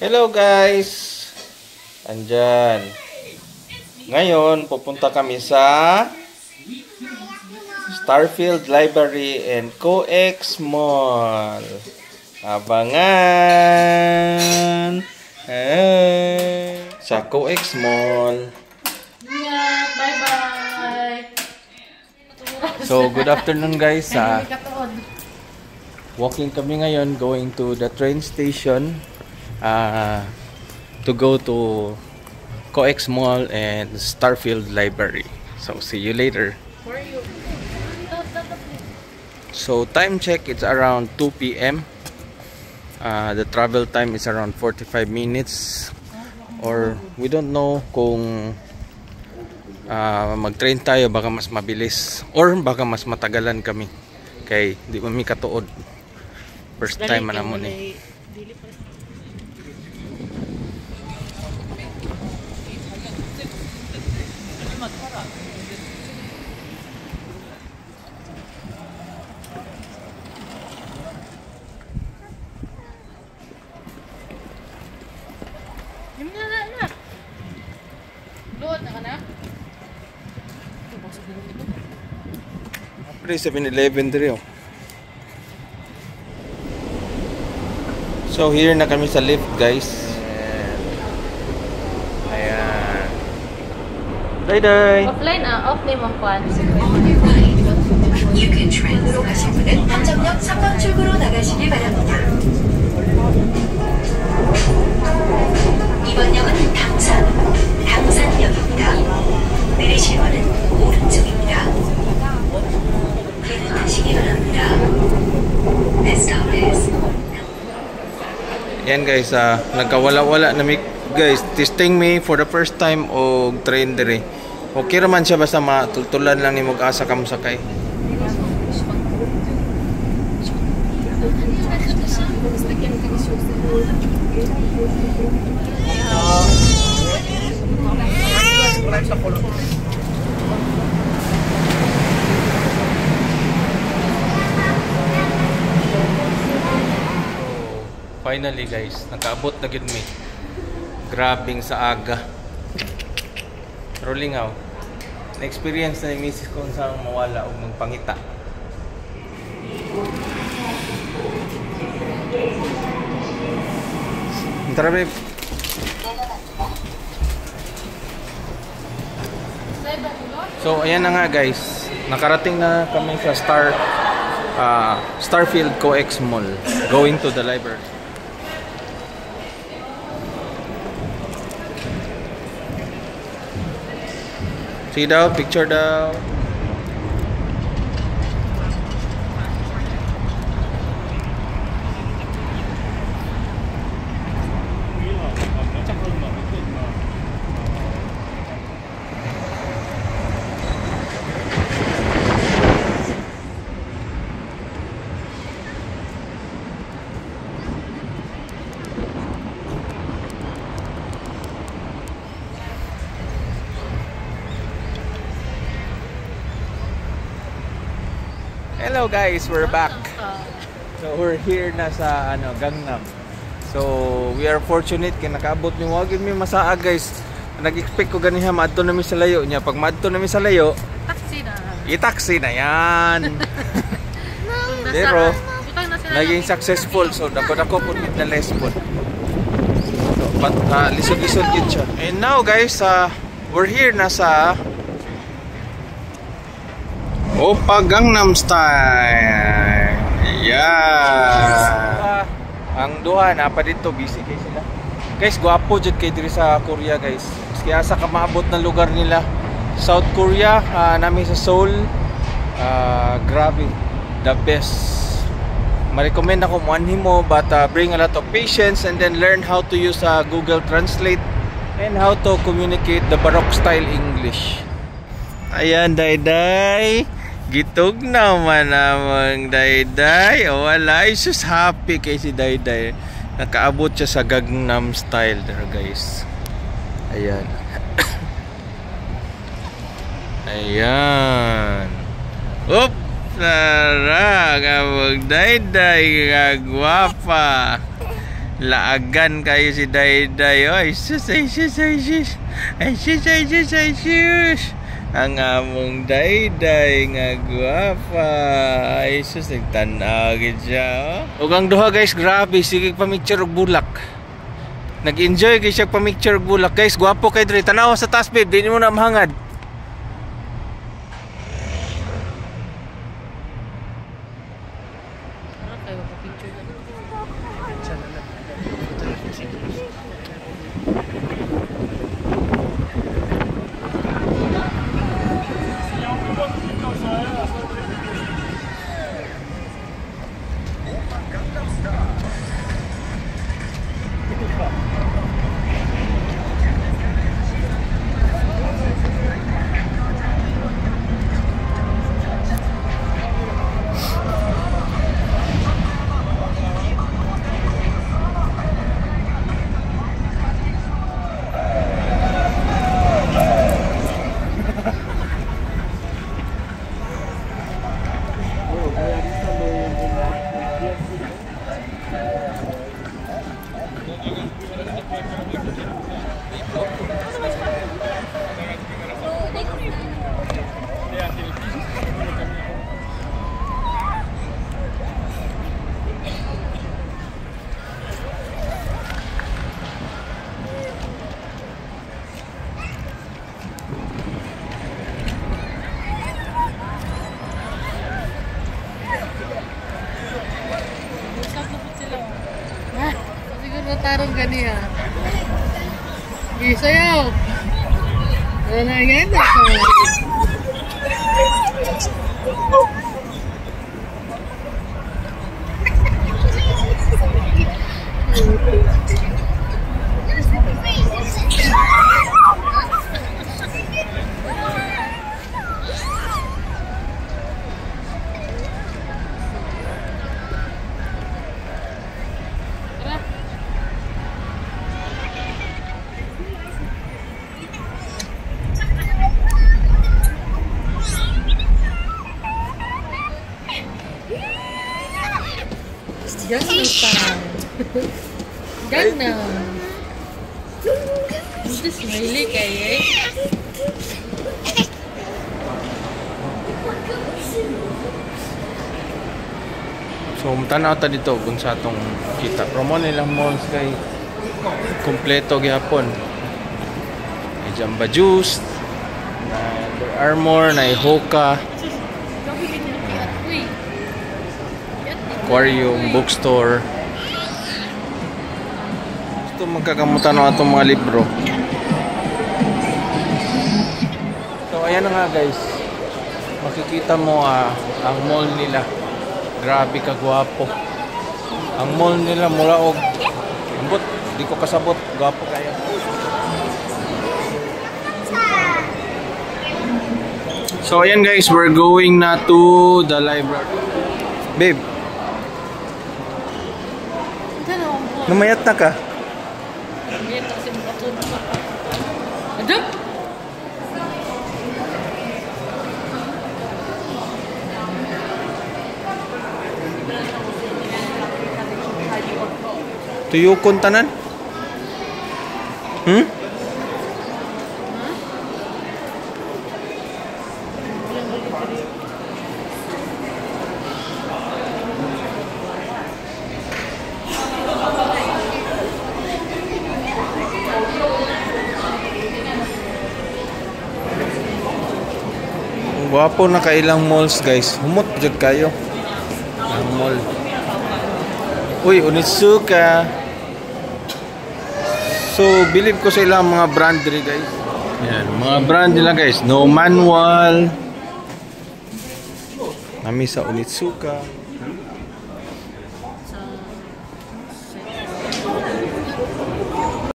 Hello guys! Andyan. Ngayon, pupunta kami sa Starfield Library and Co-Ex Mall. Abangan! Sa Co-Ex Mall. Yeah, bye-bye! So, good afternoon guys. Walking kami ngayon, going to the train station to go to Co-Ex Mall and Starfield Library. So, see you later. Where are you? So, time check, it's around 2 p.m. The travel time is around 45 minutes. Or, we don't know kung mag-train tayo, baka mas mabilis. Or, baka mas matagalan kami. Kay, di mo mi katuod. First time man mo ni. Pre 7-Eleven dito. So here na kami sa lift guys. Ayan. Day-day. Offline off na yung kwan. You can transfer 가실 분은 한정역 3번 출구로 나가시길 바랍니다. 이번 역은 당산역입니다. 내리실 문은 오른쪽입니다. 기대하시기 바랍니다. This stop is Yan guys, nagkawala-wala na mi guys. Testing me for the first time og train dire. Okay raman siya basta matultulan lang ni mag-asa kam sakay. Finally guys, nakaabot na gid mi. Grabing sa aga. Rolling out. Na-experience na ni Mrs. kung saan mawala o magpangita. Tara babe. So ayan na nga guys. Nakarating na kami sa Starfield Co-Ex Mall. Going to the library. See daw, picture daw. Hello guys, we're back. So we're here na sa Gangnam. So we are fortunate kay nakaabot mi wagid mi masaa guys. Nag-expect ko ganiha maadto na mi sa layo niya. Pag maadto na mi sa layo, i-taxi na yan. Pero naging successful, so dako pud mit na lesson. So lisod-lisod gid siya. And now guys, we're here na sa Oppa Gangnam Style. Yeah. Ang duha na pa dito busy kay sila. Guys, gwapo jud kay diri sa Korea guys. Kaya sa kamaabot na lugar nila South Korea, nami sa Seoul. Grabe, the best. Ma-recommend ako mo anhimo, but bring a lot of patience and then learn how to use Google Translate and how to communicate the Baroque style English. Ayan, Day-Day. Gitog naman namang Day-Day. O wala, is just happy kay si Day-Day. Nakaabot siya sa Gangnam Style there guys. Ayan. Ayan. Oop! Tara! Kabog Day-Day. Kagwapa. Laagan kayo si Dayday. Ay sus, ay sus, ay sus. Ay sus, ay sus, ay sus. Ang among Dayday nga guwapa. Ay sus, nagtanaw gid siya. Ug ang duha guys, grabe sige pamicture og bulak. Nag-enjoy kay siya pamicture og bulak. Guys, guwapo kay dre. Tanaw sa taas babe, di mo na mahangad. Tarong ganiya. Isayaw. Wala yan. Gangnam Style. Gangnam. Itu smiley kayaknya. So, tanaw ta dito kung sa atong kita. Promo nilang malls kay kompleto gyapon. May Jamba Juice, na Under Armour, na Hoka, aquarium, bookstore. Gusto magkakamutan ng atong mga libro. So ayan na nga guys, makikita mo ang mall nila. Grabe kagwapo. Ang mall nila mula og ambot, di ko kasabot, gwapo kaya. So ayan guys, we're going na to the library. Babe, namayat na ka? Aduh! Tuyukon tanan? Hmm? Wapo na kailang malls guys. Humot jud kayo. Ang mall. Uy, Onitsuka. So, believe ko sa ilang mga brand diri guys. Yan, mga brand nila guys. No Manual. Nami sa Onitsuka.